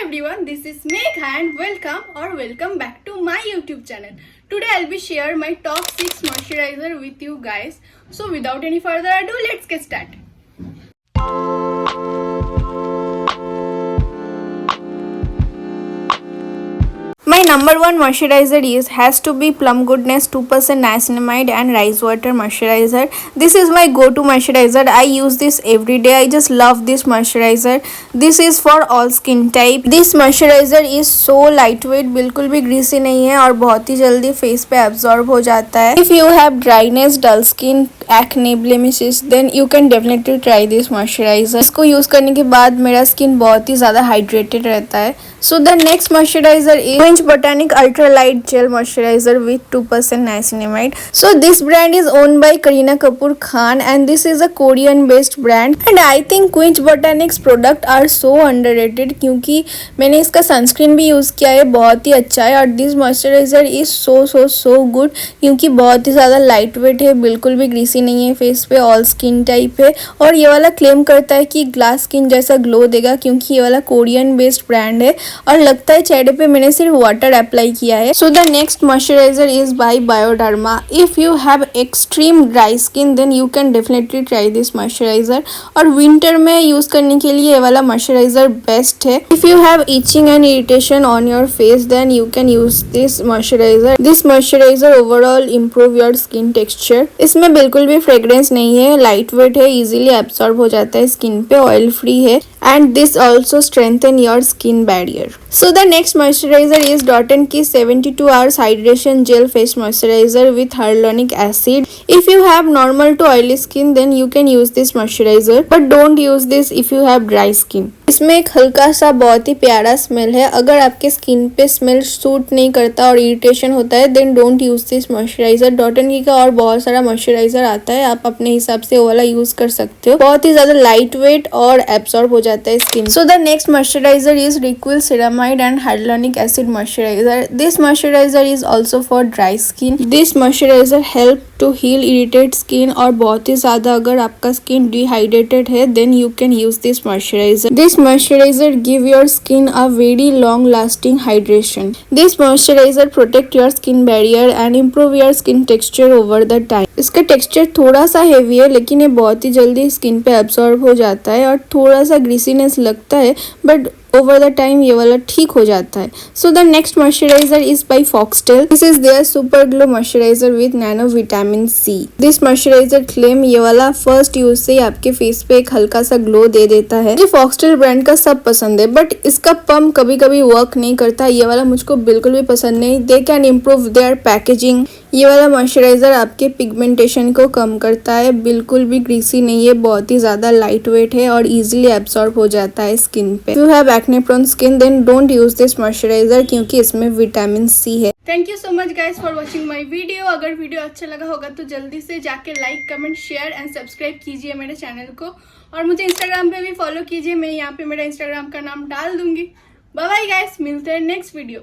everyone, this is Megha and welcome back to my YouTube channel. Today I'll be share my top 6 moisturizer with you guys. So without any further ado, let's get started. My number one moisturizer has to be Plum Goodness 2% Niacinamide and Rice Water Moisturizer. This is my go-to moisturizer. I use this every day. I just love this moisturizer. This is for all skin type. This moisturizer is so lightweight, बिल्कुल भी greasy नहीं है और बहुत ही जल्दी face पे absorb हो जाता है. If you have dryness, dull skin, acne, blemishes, then you can definitely try this moisturizer. इसको यूज करने के बाद मेरा स्किन बहुत ही ज़्यादा hydrated रहता है. So the next moisturizer is Botanic Ultra Light Gel Moisturizer with 2% Niacinamide. So this brand is owned by Kareena Kapoor Khan and this is a Korean based brand. And I think Quench Botanic's product are so underrated क्योंकि मैंने इसका sunscreen भी use किया है, बहुत ही अच्छा है. और this moisturiser is so good क्योंकि बहुत ही ज़्यादा लाइट वेट है, बिल्कुल भी ग्रीसी नहीं है फेस पे, ऑल स्किन टाइप है. और ये वाला क्लेम करता है कि ग्लास स्किन जैसा ग्लो देगा क्योंकि ये वाला कोरियन बेस्ड ब्रांड है और लगता है चेहरे पे मैंने सिर्फ वाटर अप्लाई किया है. So the next moisturiser is by Bioderma. If you have extreme dry skin then you can definitely try this moisturiser. और विंटर में यूज करने के लिए ये वाला मॉइस्चराइजर बेस्ट है. If you have itching and irritation on your face then you can use this moisturiser. This moisturiser overall improve your skin texture. इसमें बिल्कुल भी फ्रेग्रेंस नहीं है, लाइट वेट है, इजिली एब्सॉर्ब हो जाता है स्किन पे, ऑयल फ्री है and this also strengthen your skin barrier. So the next moisturizer is Dot & Key 72 hours hydration gel face moisturizer with hyaluronic acid. If you have normal to oily skin then you can use this moisturizer, but don't use this if you have dry skin. इसमें एक हल्का सा बहुत ही प्यारा smell है. अगर आपके skin पे स्मेल सूट नहीं करता और इरिटेशन होता है then don't use this moisturiser. डॉट एंड की का और बहुत सारा मॉइस्चराइजर आता है, आप अपने हिसाब से वो वाला यूज कर सकते हो. बहुत ही ज्यादा लाइट वेट और एब्सॉर्ब हो जाता है skin. So the next moisturiser is Re'equil ceramide and hyaluronic acid moisturiser. This moisturiser is also for dry skin. This moisturiser help to heal irritate skin और बहुत ही ज्यादा अगर आपका स्किन डिहाइड्रेटेड है then you can use this moisturiser. This moisturizer give your skin a very long lasting hydration. This moisturizer protect your skin barrier and improve your skin texture over the time. इसका texture थोड़ा सा heavy है लेकिन ये बहुत ही जल्दी skin पे absorb हो जाता है और थोड़ा सा ग्रीसीनेस लगता है बट ओवर द टाइम ये वाला ठीक हो जाता है. So the next moisturiser is by Foxtale. This is their super glow moisturiser with nano vitamin C. This moisturiser claim ये वाला फर्स्ट यूज से ही आपके फेस पे एक हल्का सा ग्लो दे देता है. मुझे फॉक्सटेल ब्रांड का सब पसंद है बट इसका पम्प कभी कभी वर्क नहीं करता. ये वाला मुझको बिल्कुल भी पसंद नहीं. They can improve their packaging. ये वाला मॉइस्चराइजर आपके पिगमेंटेशन को कम करता है, बिल्कुल भी ग्रीसी नहीं है, बहुत ही ज्यादा लाइट वेट है और इजीली एब्सॉर्ब हो जाता है स्किन पे. You have acne prone skin then don't use this moisturiser क्योंकि इसमें विटामिन सी है. Thank you so much guys for watching my video. अगर वीडियो अच्छा लगा होगा तो जल्दी से जाके like, comment, share and subscribe कीजिए मेरे चैनल को. और मुझे इंस्टाग्राम पे भी फॉलो कीजिए. मैं यहाँ पे मेरा इंस्टाग्राम का नाम डाल दूंगी. बाय बाय गाइज, मिलते हैं नेक्स्ट वीडियो.